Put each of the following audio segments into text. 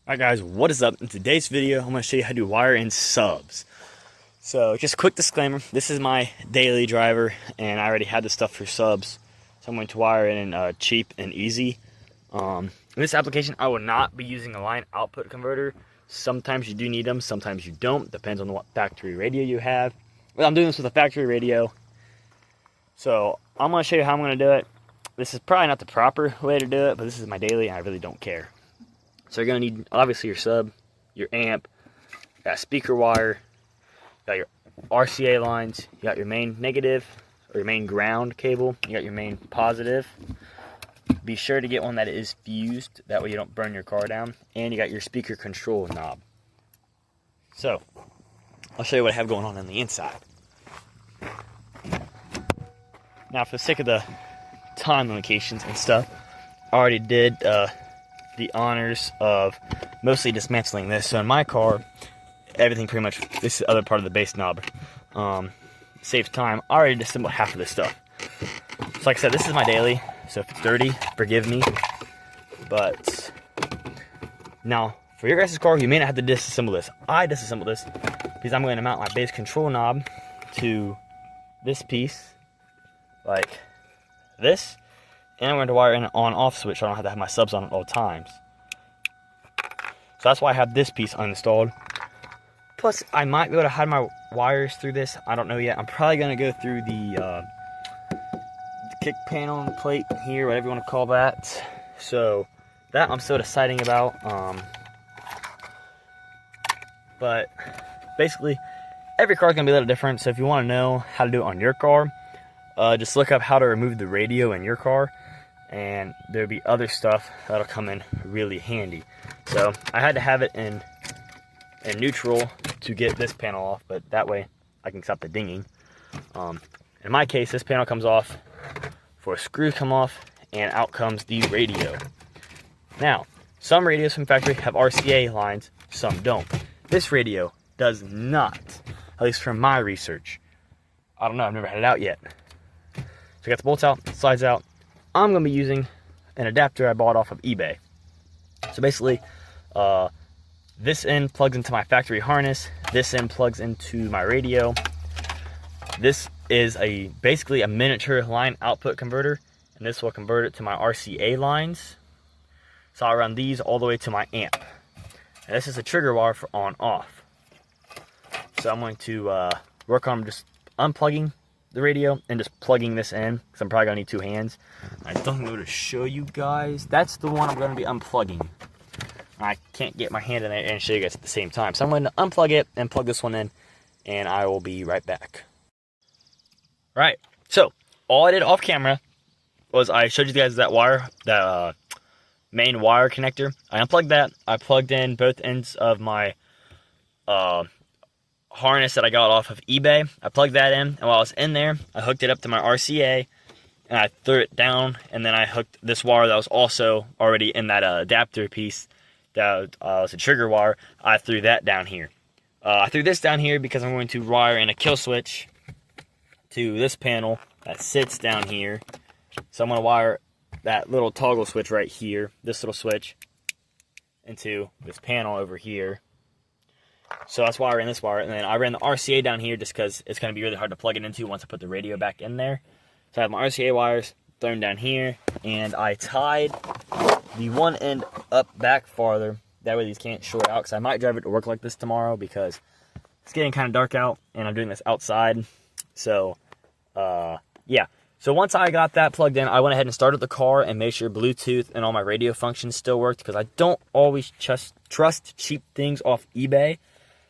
Alright guys, what is up? In today's video, I'm going to show you how to wire in subs. So just a quick disclaimer, this is my daily driver and I already had this stuff for subs. So I'm going to wire it in cheap and easy. In this application, I will not be using a line output converter. Sometimes you do need them, sometimes you don't. Depends on what factory radio you have. But I'm doing this with a factory radio. So I'm going to show you how I'm going to do it. This is probably not the proper way to do it, but this is my daily and I really don't care. So you're going to need, obviously, your sub, your amp, you got a speaker wire, you got your RCA lines, you got your main negative, or your main ground cable, you got your main positive. Be sure to get one that is fused, that way you don't burn your car down, and you got your speaker control knob. So, I'll show you what I have going on the inside. Now, for the sake of the time limitations and stuff, I already did the honors of mostly dismantling this. So in my car, everything pretty much, this is the other part of the base knob, saves time. I already disassembled half of this stuff. So like I said, this is my daily, so if it's dirty, forgive me. But now, for your guys' car, you may not have to disassemble this. I disassembled this because I'm going to mount my base control knob to this piece, like this. And I'm going to wire in an on-off switch so I don't have to have my subs on at all times. So that's why I have this piece uninstalled. Plus, I might be able to hide my wires through this. I don't know yet. I'm probably going to go through the kick panel and plate here, whatever you want to call that. So that I'm still deciding about. But basically, every car is going to be a little different. So if you want to know how to do it on your car, just look up how to remove the radio in your car, and there'll be other stuff that'll come in really handy. So I had to have it in neutral to get this panel off, but that way I can stop the dinging. In my case, this panel comes off, 4 screws come off, and out comes the radio. Now, some radios from factory have RCA lines, some don't. This radio does not, at least from my research. I don't know, I've never had it out yet. So I got the bolts out, slides out. I'm going to be using an adapter I bought off of eBay. So basically, this end plugs into my factory harness. This end plugs into my radio. This is basically a miniature line output converter, and this will convert it to my RCA lines. So I'll run these all the way to my amp. And this is a trigger wire for on-off. So I'm going to work on just unplugging the radio and just plugging this in, because I'm probably going to need 2 hands. I don't know to show you guys. That's the one I'm going to be unplugging. I can't get my hand in there and show you guys at the same time. So I'm going to unplug it and plug this one in, and I will be right back. Right, so all I did off camera was I showed you guys that wire, that main wire connector. I unplugged that. I plugged in both ends of my harness that I got off of eBay. I plugged that in, and while I was in there, I hooked it up to my RCA, and I threw it down, and then I hooked this wire that was also already in that adapter piece that was a trigger wire. I threw that down here. I threw this down here because I'm going to wire in a kill switch to this panel that sits down here. So I'm going to wire that little toggle switch right here, this little switch, into this panel over here. So that's why I ran this wire, and then I ran the RCA down here just because it's going to be really hard to plug it into once I put the radio back in there. So I have my RCA wires thrown down here, and I tied the one end up back farther. That way these can't short out, because I might drive it to work like this tomorrow because it's getting kind of dark out, and I'm doing this outside. So, yeah. So once I got that plugged in, I went ahead and started the car and made sure Bluetooth and all my radio functions still worked, because I don't always trust cheap things off eBay.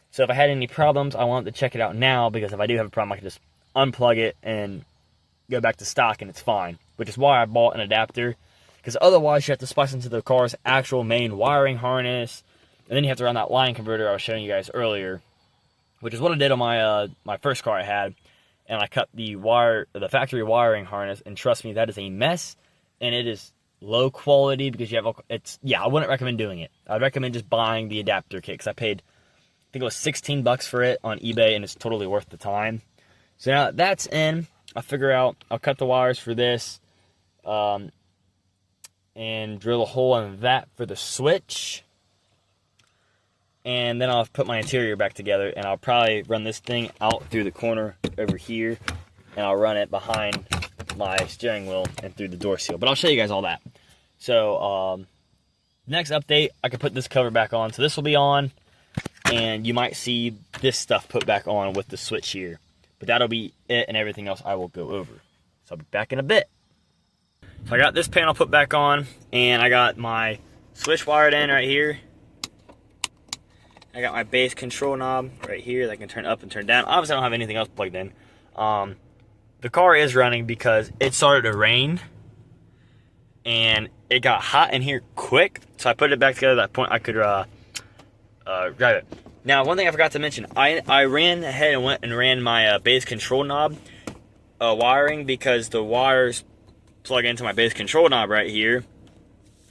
So if I had any problems, I wanted to check it out now, because if I do have a problem, I can just unplug it and go back to stock and it's fine. Which is why I bought an adapter, because otherwise you have to splice into the car's actual main wiring harness, and then you have to run that line converter I was showing you guys earlier, which is what I did on my my first car I had. And I cut the factory wiring harness, and trust me, that is a mess, and it is low quality because you have I wouldn't recommend doing it. I'd recommend just buying the adapter kit, because I paid, I think it was 16 bucks for it on eBay, and it's totally worth the time. So now that that's in, I'll cut the wires for this, and drill a hole in that for the switch. and then I'll put my interior back together, and I'll probably run this thing out through the corner over here, and I'll run it behind my steering wheel and through the door seal. But I'll show you guys all that. So next update, I can put this cover back on. So this will be on, and you might see this stuff put back on with the switch here. But that'll be it, and everything else I will go over. So I'll be back in a bit. So I got this panel put back on, and I got my switch wired in right here. I got my base control knob right here that I can turn up and turn down. Obviously, I don't have anything else plugged in. The car is running because it started to rain, and it got hot in here quick, so I put it back together at that point I could drive it. Now, one thing I forgot to mention, I ran ahead and went and ran my base control knob wiring, because the wires plug into my base control knob right here.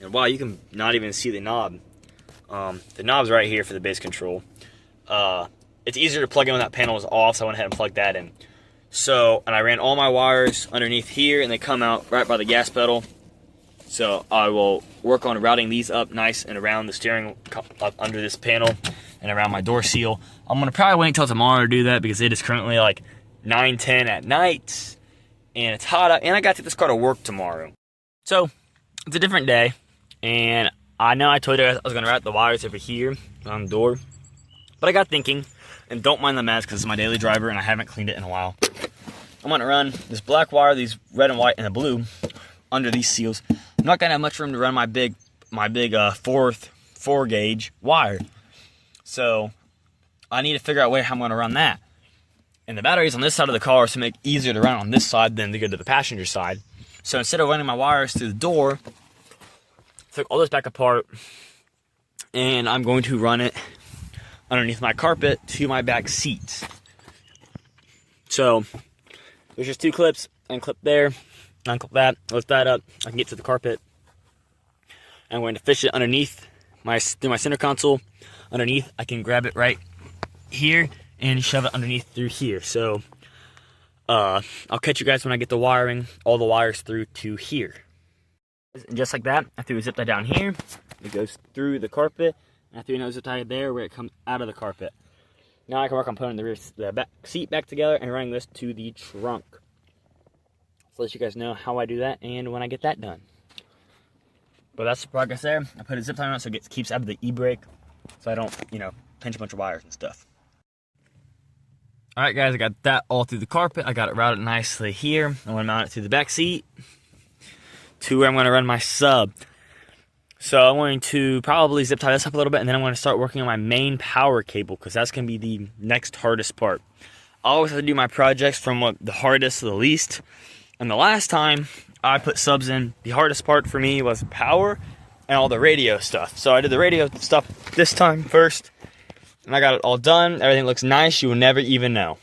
And wow, you can not even see the knob. The knob's right here for the base control. It's easier to plug in when that panel is off, so I went ahead and plugged that in. So, and I ran all my wires underneath here, and they come out right by the gas pedal. So I will work on routing these up nice and around the steering, up under this panel and around my door seal. I'm gonna probably wait until tomorrow to do that, because it is currently like 9:10 at night, and it's hot out, and I got to take this car to work tomorrow. So it's a different day, and I know I told you guys I was gonna route the wires over here on the door, but I got thinking, and don't mind the mess because it's my daily driver and I haven't cleaned it in a while. I'm gonna run this black wire, these red and white and the blue under these seals. I'm not gonna have much room to run my big 4 gauge wire. So I need to figure out how I'm gonna run that. And the battery's on this side of the car, so it makes it easier to run on this side than to go to the passenger side. So instead of running my wires through the door, I took all this back apart, and I'm going to run it underneath my carpet to my back seats. So there's just 2 clips, unclip there, unclip that, lift that up, I can get to the carpet. I'm going to fish it underneath through my center console. Underneath, I can grab it right here and shove it underneath through here. So I'll catch you guys when I get the wiring, all the wires through to here. And just like that, I threw a zip tie down here. It goes through the carpet. And I threw another zip tie there where it comes out of the carpet. Now I can work on putting the back seat back together and running this to the trunk. So let you guys know how I do that and when I get that done. But that's the progress there. I put a zip tie on it so it keeps out of the e-brake, so I don't, pinch a bunch of wires and stuff. Alright guys, I got that all through the carpet. I got it routed nicely here. I'm going to mount it to the back seat to where I'm going to run my sub. So I'm going to probably zip tie this up a little bit, and then I'm going to start working on my main power cable, because that's going to be the next hardest part. I always have to do my projects from the hardest to the least. And the last time I put subs in, the hardest part for me was power and all the radio stuff. So I did the radio stuff this time first, and I got it all done. Everything looks nice. You will never even know.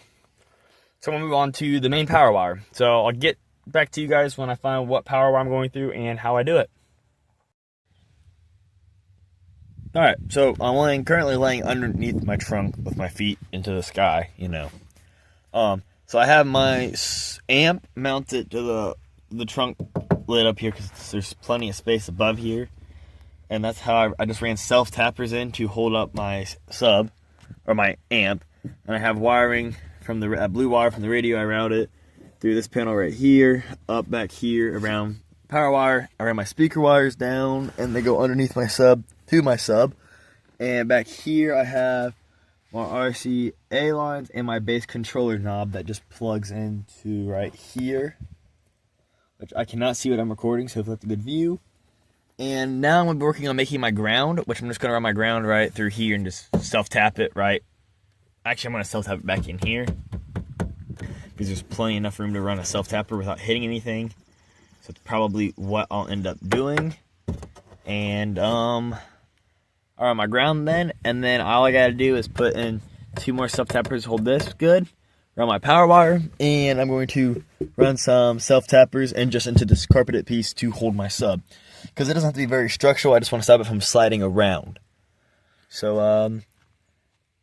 So I'm going to move on to the main power wire. So I'll get back to you guys when I find what power wire I'm going through and how I do it. Alright, so I'm currently laying underneath my trunk with my feet into the sky, So I have my amp mounted to the trunk lid up here, because there's plenty of space above here. And that's how I just ran self-tappers in to hold up my sub, or my amp. And I have wiring from the blue wire from the radio. I route it through this panel right here, up back here around power wire. I ran my speaker wires down, and they go underneath my sub to my sub. And back here I have my RCA lines and my base controller knob that just plugs into right here, which I cannot see what I'm recording, so hopefully that's a good view. And now I'm going to be working on making my ground, which I'm just going to run my ground right through here and just self-tap it right. Actually, I'm going to self-tap it back in here, because there's plenty enough room to run a self-tapper without hitting anything. So it's probably what I'll end up doing. And I'll run my ground then, and then all I got to do is put in 2 more self-tappers, hold this good, run my power wire, and I'm going to run some self-tappers and just into this carpeted piece to hold my sub. Because it doesn't have to be very structural, I just want to stop it from sliding around. So,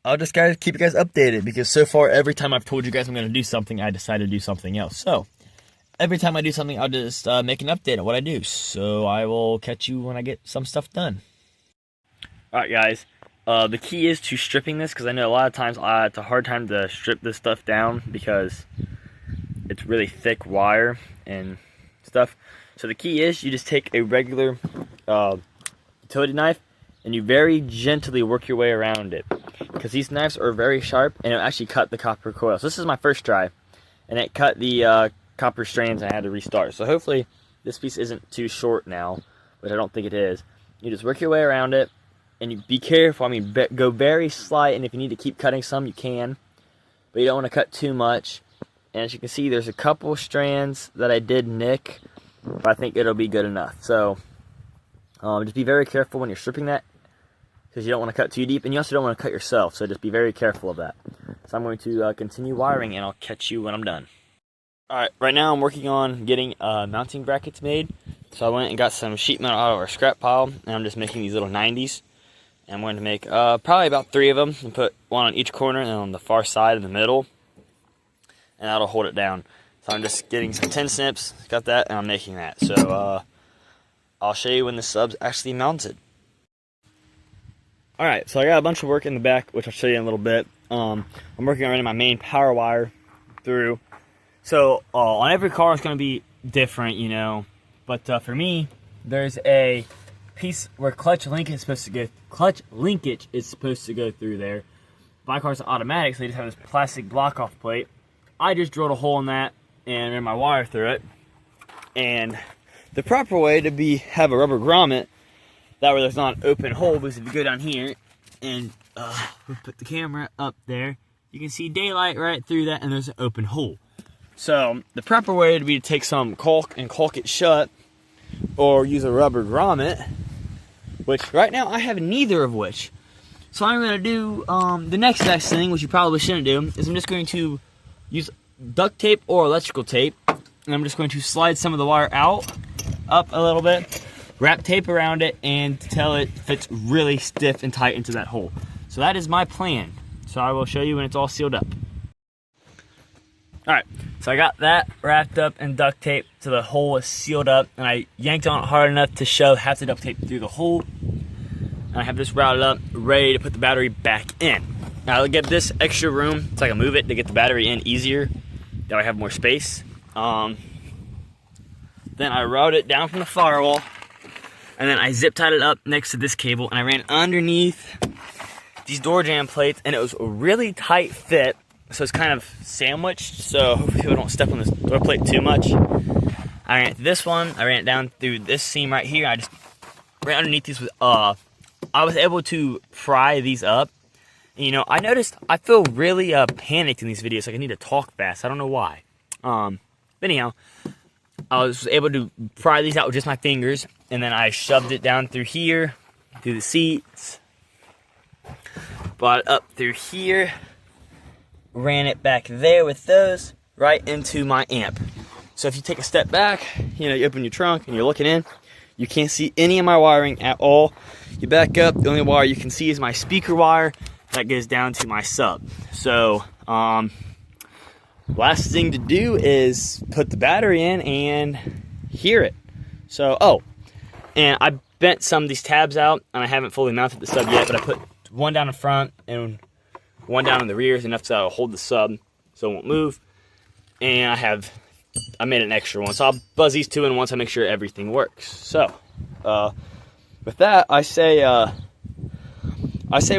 I'll just keep you guys updated, because so far, every time I've told you guys I'm going to do something, I decide to do something else. So, every time I do something, I'll just make an update on what I do. So, I will catch you when I get some stuff done. Alright guys, The key is to stripping this, because I know a lot of times it's a hard time to strip this stuff down because it's really thick wire and stuff. So the key is you just take a regular utility knife and you very gently work your way around it, because these knives are very sharp and it'll actually cut the copper coil. So this is my first try, and it cut the copper strands and I had to restart. So hopefully this piece isn't too short now, but I don't think it is. You just work your way around it, and you be careful. I mean, go very slight, and if you need to keep cutting some, you can, but you don't want to cut too much. And as you can see, there's a couple strands that I did nick, but I think it'll be good enough. So just be very careful when you're stripping that, because you don't want to cut too deep, and you also don't want to cut yourself, so just be very careful of that. So I'm going to continue wiring, and I'll catch you when I'm done. Alright, right now I'm working on getting mounting brackets made. So I went and got some sheet metal out of our scrap pile, and I'm just making these little 90s. And I'm going to make probably about 3 of them, and put one on each corner and on the far side in the middle. And that'll hold it down. So I'm just getting some tin snips, got that, and I'm making that. So I'll show you when the sub's actually mounted. Alright, so I got a bunch of work in the back, which I'll show you in a little bit. I'm working on running my main power wire through. So on every car it's going to be different, you know. But for me, there's a piece where clutch linkage is supposed to go through there. My car's automatic, so they just have this plastic block-off plate. I just drilled a hole in that and ran my wire through it. And the proper way to have a rubber grommet, that way there's not an open hole, because if you go down here and we'll put the camera up there, you can see daylight right through that, and there's an open hole. So the proper way would be to take some caulk and caulk it shut, or use a rubber grommet, which right now I have neither of which. So I'm going to do the next best thing, which you probably shouldn't do, is I'm just going to use duct tape or electrical tape, and I'm just going to slide some of the wire out, up a little bit, wrap tape around it, and until it fits really stiff and tight into that hole. So that is my plan. So I will show you when it's all sealed up. Alright, so I got that wrapped up in duct tape so the hole is sealed up, and I yanked on it hard enough to shove half the duct tape through the hole. And I have this routed up, ready to put the battery back in. Now I'll get this extra room so I can move it to get the battery in easier. That I have more space. Then I routed it down from the firewall, and then I zip tied it up next to this cable, and I ran underneath these door jamb plates, and it was a really tight fit. So it's kind of sandwiched, so hopefully people don't step on this door plate too much. I ran through this one, I ran it down through this seam right here. I just ran underneath these with, I was able to pry these up. And, you know, I noticed I feel really panicked in these videos, like I need to talk fast. I don't know why. But anyhow, I was able to pry these out with just my fingers, and then I shoved it down through here, through the seats, brought it up through here, ran it back there with those right into my amp. So if you take a step back, you know, you open your trunk and you're looking in, you can't see any of my wiring at all. You back up, the only wire you can see is my speaker wire that goes down to my sub. So last thing to do is put the battery in and hear it. So and I bent some of these tabs out, and I haven't fully mounted the sub yet, but I put one down in front and one down in the rear is enough to hold the sub so it won't move. And I made an extra one, so I'll buzz these two in once I make sure everything works. So with that, I say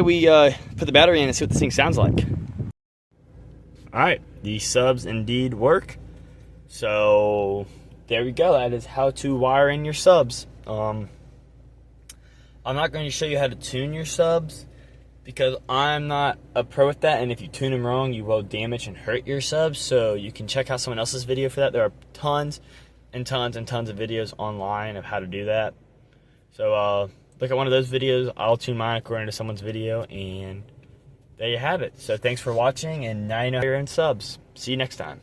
we put the battery in and see what this thing sounds like. Alright, these subs indeed work. So there we go. That is how to wire in your subs. I'm not going to show you how to tune your subs, because I'm not a pro with that, and if you tune them wrong, you will damage and hurt your subs. So you can check out someone else's video for that. There are tons and tons and tons of videos online of how to do that. So look at one of those videos. I'll tune mine according to someone's video, and there you have it. So thanks for watching, and now you know you're in subs. See you next time.